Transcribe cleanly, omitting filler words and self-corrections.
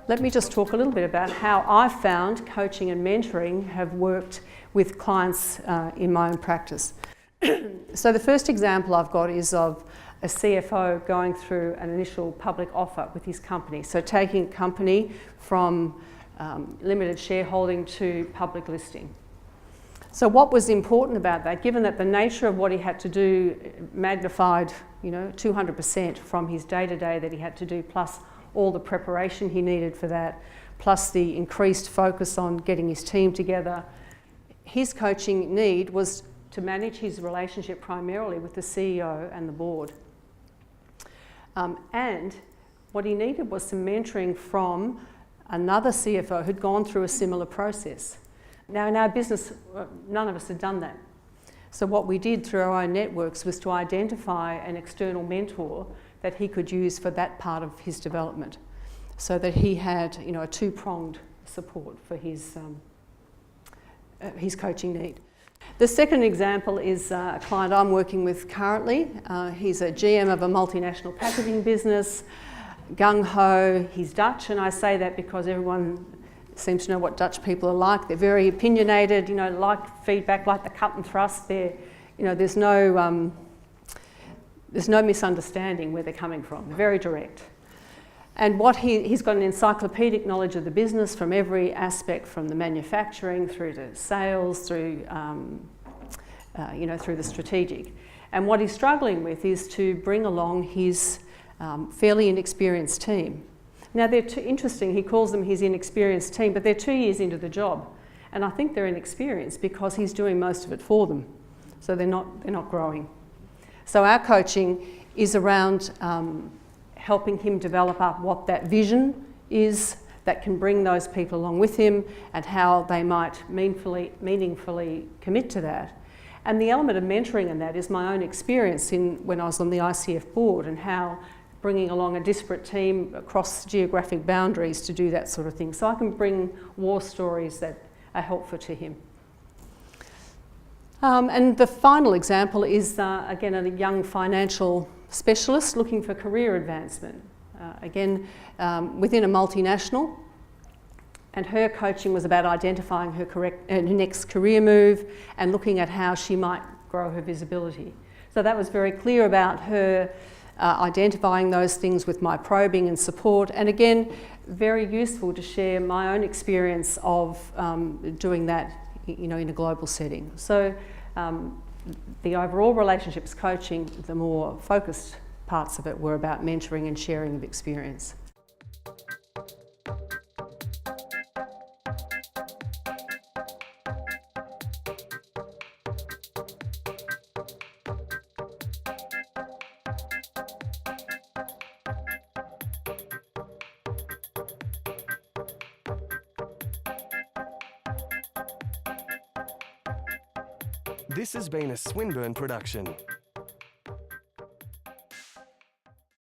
Let me just talk a little bit about how I've found coaching and mentoring have worked with clients in my own practice. So the first example I've got is of a CFO going through an initial public offer with his company. So taking a company from limited shareholding to public listing. So what was important about that, given that the nature of what he had to do magnified, 200% from his day-to-day that he had to do, plus all the preparation he needed for that, plus the increased focus on getting his team together. His coaching need was to manage his relationship primarily with the CEO and the board. And what he needed was some mentoring from another CFO who'd gone through a similar process. Now in our business, none of us had done that. So what we did through our own networks was to identify an external mentor that he could use for that part of his development, so that he had, a two-pronged support for his coaching need. The second example is a client I'm working with currently. He's a GM of a multinational packaging business, gung-ho. He's Dutch, and I say that because everyone seems to know what Dutch people are like. They're very opinionated, like feedback, like the cut and thrust. There's no misunderstanding where they're coming from. They're very direct. And he's got an encyclopedic knowledge of the business from every aspect, from the manufacturing through to sales, through the strategic. And what he's struggling with is to bring along his fairly inexperienced team. Now they're interesting, he calls them his inexperienced team, but they're 2 years into the job. And I think they're inexperienced because he's doing most of it for them. So they're not growing. So our coaching is around helping him develop up what that vision is that can bring those people along with him and how they might meaningfully commit to that. And the element of mentoring in that is my own experience when I was on the ICF board, and how bringing along a disparate team across geographic boundaries to do that sort of thing. So I can bring war stories that are helpful to him. And the final example is, again, a young financial specialist looking for career advancement. Within a multinational. And her coaching was about identifying her next career move and looking at how she might grow her visibility. So that was very clear about her identifying those things with my probing and support. And again, very useful to share my own experience of doing that in a global setting. So the overall relationships coaching, the more focused parts of it were about mentoring and sharing of experience. This has been a Swinburne production.